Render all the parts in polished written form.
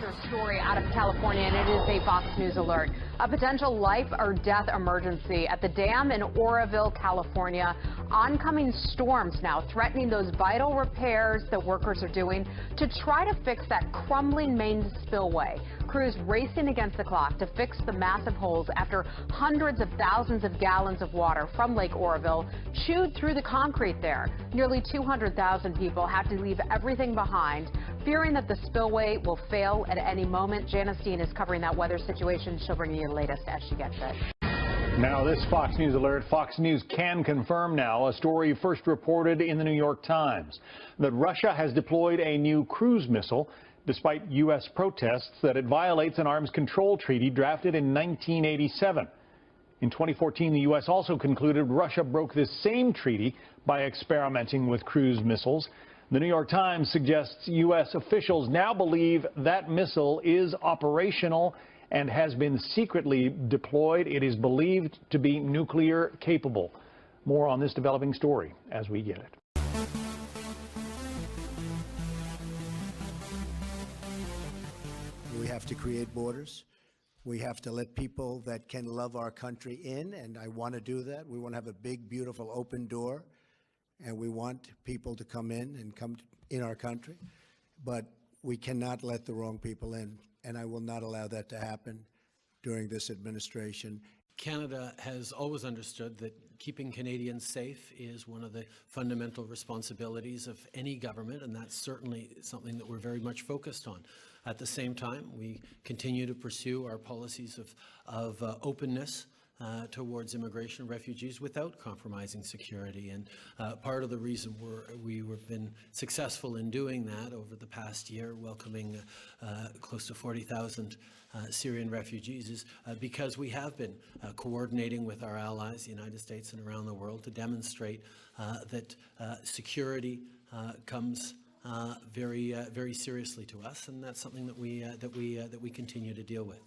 disaster story out of California, and it is a Fox News alert. A potential life or death emergency at the dam in Oroville, California. Oncoming storms now threatening those vital repairs that workers are doing to try to fix that crumbling main spillway. Crews racing against the clock to fix the massive holes after hundreds of thousands of gallons of water from Lake Oroville chewed through the concrete there. Nearly 200,000 people have to leave everything behind, fearing that the spillway will fail at any moment. Janice Dean is covering that weather situation. She'll bring you the latest as she gets it. Now, this Fox News alert, Fox News can confirm now a story first reported in the New York Times that Russia has deployed a new cruise missile despite U.S. protests that it violates an arms control treaty drafted in 1987. In 2014, the U.S. also concluded Russia broke this same treaty by experimenting with cruise missiles. The New York Times suggests U.S. officials now believe that missile is operational and has been secretly deployed. It is believed to be nuclear capable. More on this developing story as we get it. We have to create borders. We have to let people that can love our country in, and I want to do that. We want to have a big, beautiful, open door, and we want people to come in and come in our country. But we cannot let the wrong people in, and I will not allow that to happen during this administration. Canada has always understood that keeping Canadians safe is one of the fundamental responsibilities of any government, and that's certainly something that we're very much focused on. At the same time, we continue to pursue our policies of openness towards immigration and refugees without compromising security. And part of the reason we've been successful in doing that over the past year, welcoming close to 40,000 Syrian refugees, is because we have been coordinating with our allies, the United States and around the world, to demonstrate that security comes very seriously to us, and that's something that we continue to deal with.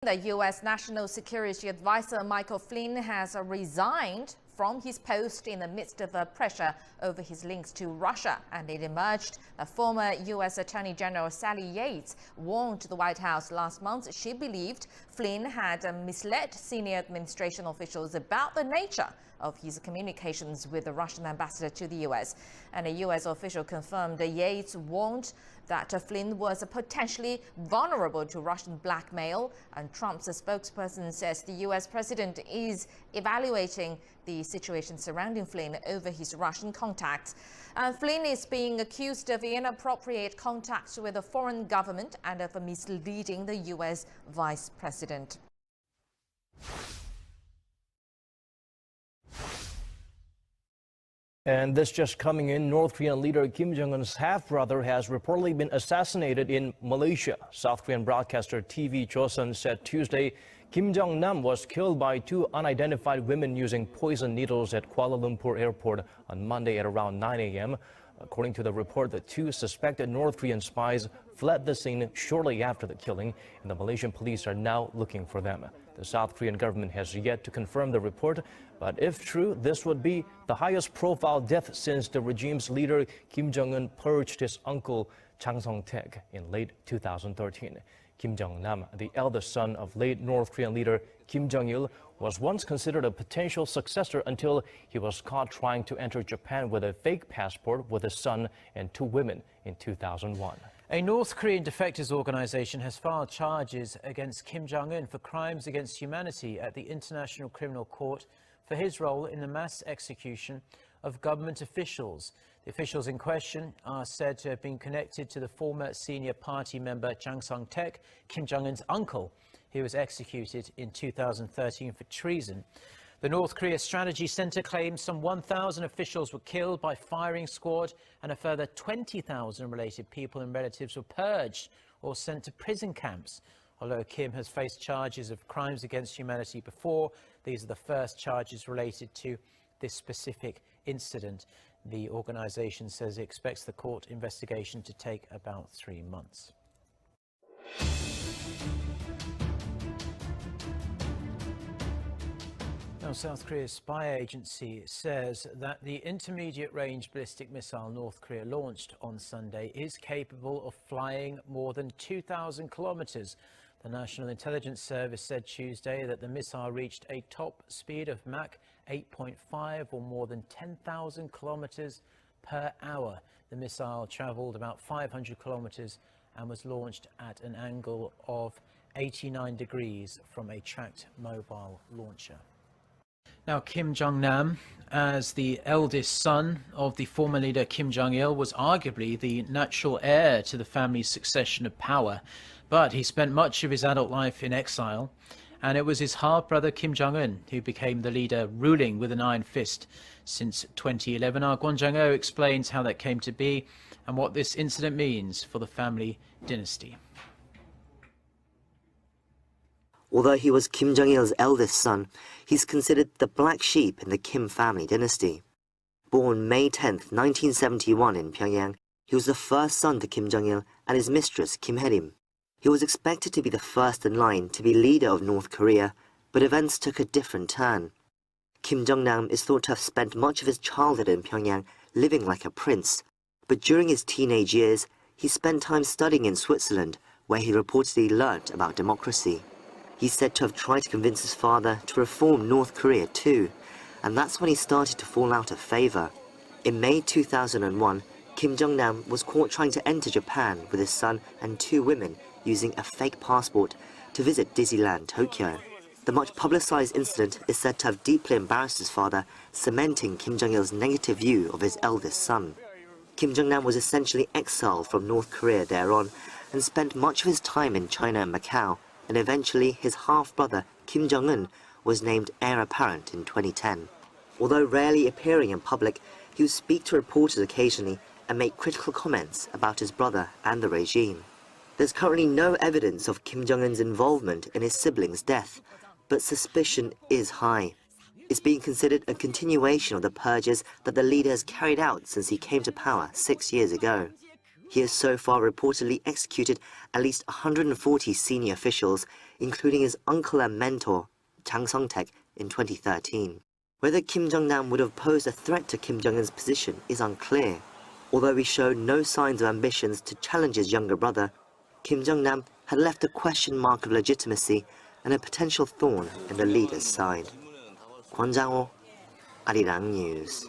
The U.S. National Security Advisor Michael Flynn has resigned from his post in the midst of pressure over his links to Russia, and it emerged that former U.S. Attorney General Sally Yates warned the White House last month she believed Flynn had misled senior administration officials about the nature of his communications with the Russian ambassador to the U.S. And a U.S. official confirmed that Yates warned that Flynn was potentially vulnerable to Russian blackmail, and Trump's spokesperson says the U.S. president is evaluating the situation surrounding Flynn over his Russian contacts. Flynn is being accused of inappropriate contacts with a foreign government and of misleading the U.S. vice president. And this just coming in, North Korean leader Kim Jong-un's half-brother has reportedly been assassinated in Malaysia. South Korean broadcaster TV Joseon said Tuesday Kim Jong-nam was killed by two unidentified women using poison needles at Kuala Lumpur airport on Monday at around 9 a.m. According to the report, the two suspected North Korean spies fled the scene shortly after the killing, and the Malaysian police are now looking for them. The South Korean government has yet to confirm the report, but if true, this would be the highest profile death since the regime's leader Kim Jong-un purged his uncle Chang Song-taek in late 2013. Kim Jong-nam, the eldest son of late North Korean leader Kim Jong-il, was once considered a potential successor until he was caught trying to enter Japan with a fake passport with his son and two women in 2001. A North Korean defectors organization has filed charges against Kim Jong-un for crimes against humanity at the International Criminal Court for his role in the mass execution of government officials. The officials in question are said to have been connected to the former senior party member Chang Song-taek, Kim Jong-un's uncle. He was executed in 2013 for treason. The North Korea Strategy Center claims some 1,000 officials were killed by firing squad, and a further 20,000 related people and relatives were purged or sent to prison camps. Although Kim has faced charges of crimes against humanity before, these are the first charges related to this specific incident. The organization says it expects the court investigation to take about 3 months. Now, South Korea's spy agency says that the intermediate-range ballistic missile North Korea launched on Sunday is capable of flying more than 2,000 kilometers. The National Intelligence Service said Tuesday that the missile reached a top speed of Mach 8.5 or more than 10,000 kilometers per hour. The missile traveled about 500 kilometers and was launched at an angle of 89 degrees from a tracked mobile launcher. Now, Kim Jong-nam, as the eldest son of the former leader Kim Jong-il, was arguably the natural heir to the family's succession of power. But he spent much of his adult life in exile, and it was his half-brother Kim Jong-un who became the leader, ruling with an iron fist since 2011. Our Kwon Jang-ho explains how that came to be and what this incident means for the family dynasty. Although he was Kim Jong-il's eldest son, he's considered the black sheep in the Kim family dynasty. Born May 10, 1971 in Pyongyang, he was the first son to Kim Jong-il and his mistress Kim Hae-rim. He was expected to be the first in line to be leader of North Korea, but events took a different turn. Kim Jong-nam is thought to have spent much of his childhood in Pyongyang living like a prince, but during his teenage years, he spent time studying in Switzerland, where he reportedly learnt about democracy. He's said to have tried to convince his father to reform North Korea too, and that's when he started to fall out of favour. In May 2001, Kim Jong-nam was caught trying to enter Japan with his son and 2 women using a fake passport to visit Disneyland Tokyo. The much publicised incident is said to have deeply embarrassed his father, cementing Kim Jong-il's negative view of his eldest son. Kim Jong-nam was essentially exiled from North Korea thereon and spent much of his time in China and Macau, and eventually his half-brother Kim Jong-un was named heir apparent in 2010. Although rarely appearing in public, he would speak to reporters occasionally and make critical comments about his brother and the regime. There's currently no evidence of Kim Jong-un's involvement in his siblings' death, but suspicion is high. It's being considered a continuation of the purges that the leader has carried out since he came to power 6 years ago. He has so far reportedly executed at least 140 senior officials, including his uncle and mentor, Chang Song-taek, in 2013. Whether Kim Jong-nam would have posed a threat to Kim Jong-un's position is unclear. Although he showed no signs of ambitions to challenge his younger brother, Kim Jong-nam had left a question mark of legitimacy and a potential thorn in the leader's side. Kwon Jang-ho, Arirang News.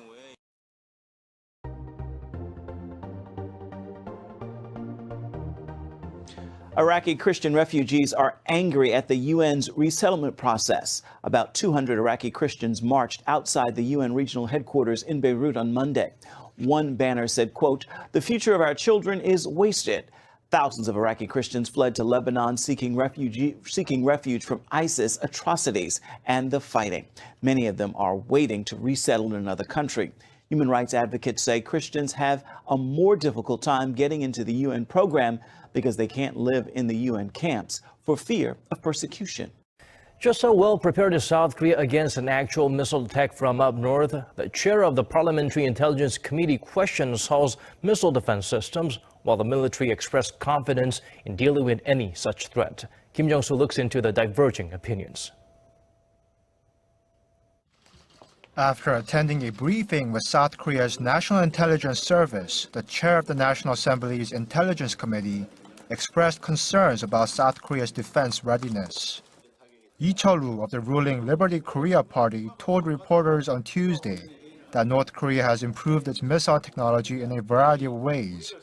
Iraqi Christian refugees are angry at the UN's resettlement process. About 200 Iraqi Christians marched outside the UN regional headquarters in Beirut on Monday. One banner said, quote, "The future of our children is wasted." Thousands of Iraqi Christians fled to Lebanon seeking refuge from ISIS atrocities and the fighting. Many of them are waiting to resettle in another country. Human rights advocates say Christians have a more difficult time getting into the UN program because they can't live in the UN camps for fear of persecution. Just how well prepared is South Korea against an actual missile attack from up north? The chair of the Parliamentary Intelligence Committee questions Seoul's missile defense systems, while the military expressed confidence in dealing with any such threat. Kim Jong-soo looks into the diverging opinions. After attending a briefing with South Korea's National Intelligence Service, the chair of the National Assembly's Intelligence Committee expressed concerns about South Korea's defense readiness. Lee Chol-woo of the ruling Liberty Korea Party told reporters on Tuesday that North Korea has improved its missile technology in a variety of ways,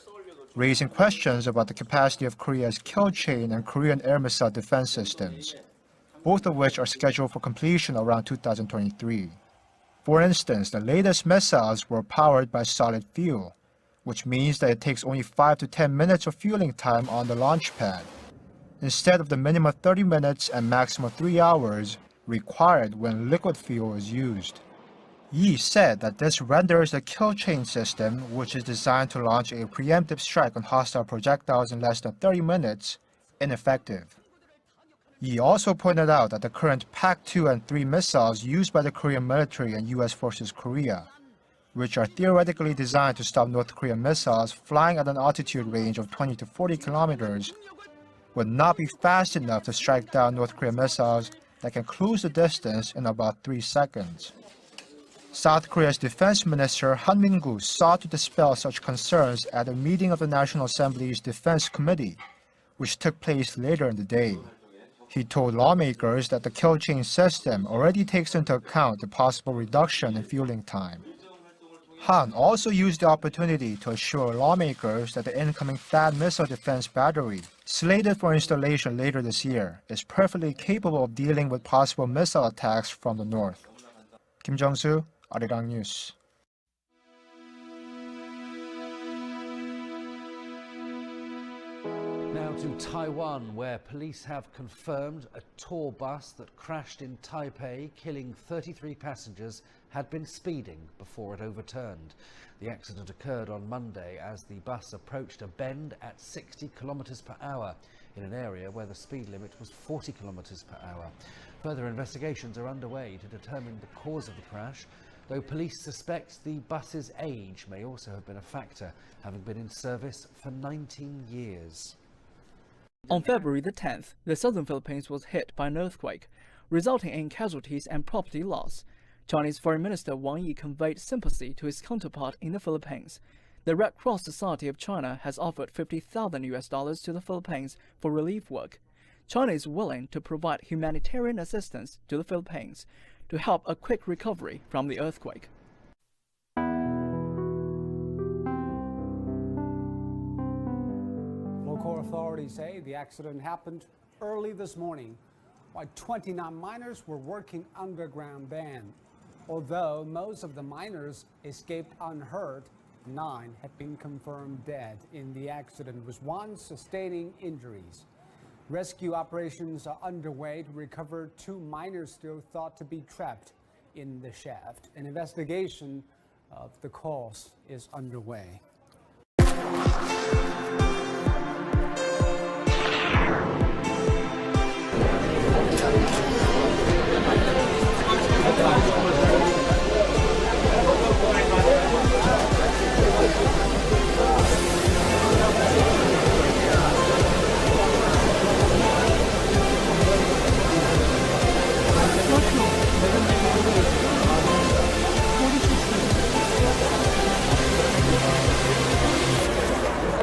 raising questions about the capacity of Korea's kill chain and Korean air missile defense systems, both of which are scheduled for completion around 2023. For instance, the latest missiles were powered by solid fuel, which means that it takes only 5 to 10 minutes of fueling time on the launch pad, instead of the minimum 30 minutes and maximum 3 hours required when liquid fuel is used. Yi said that this renders the kill chain system, which is designed to launch a preemptive strike on hostile projectiles in less than 30 minutes, ineffective. Yi also pointed out that the current PAC-2 and 3 missiles used by the Korean military and U.S. Forces Korea, which are theoretically designed to stop North Korean missiles flying at an altitude range of 20 to 40 kilometers, would not be fast enough to strike down North Korean missiles that can cruise the distance in about 3 seconds. South Korea's Defense Minister Han Min-gu sought to dispel such concerns at a meeting of the National Assembly's Defense Committee, which took place later in the day. He told lawmakers that the kill chain system already takes into account the possible reduction in fueling time. Han also used the opportunity to assure lawmakers that the incoming THAAD missile defense battery, slated for installation later this year, is perfectly capable of dealing with possible missile attacks from the north. Kim Jung-soo, Arirang News. Now to Taiwan, where police have confirmed a tour bus that crashed in Taipei, killing 33 passengers, had been speeding before it overturned. The accident occurred on Monday as the bus approached a bend at 60 kilometers per hour in an area where the speed limit was 40 kilometers per hour. Further investigations are underway to determine the cause of the crash, though police suspect the bus's age may also have been a factor, having been in service for 19 years. On February the 10th, the southern Philippines was hit by an earthquake, resulting in casualties and property loss. Chinese Foreign Minister Wang Yi conveyed sympathy to his counterpart in the Philippines. The Red Cross Society of China has offered $50,000 to the Philippines for relief work. China is willing to provide humanitarian assistance to the Philippines to help a quick recovery from the earthquake. Local authorities say the accident happened early this morning while 29 miners were working underground band. Although most of the miners escaped unhurt, 9 have been confirmed dead in the accident, with 1 sustaining injuries. Rescue operations are underway to recover 2 miners still thought to be trapped in the shaft. An investigation of the cause is underway.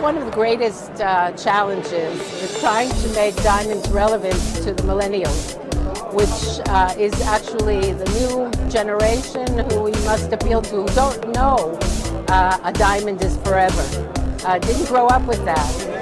One of the greatest challenges is trying to make diamonds relevant to the millennials, which is actually the new generation who we must appeal to, who don't know a diamond is forever, didn't grow up with that.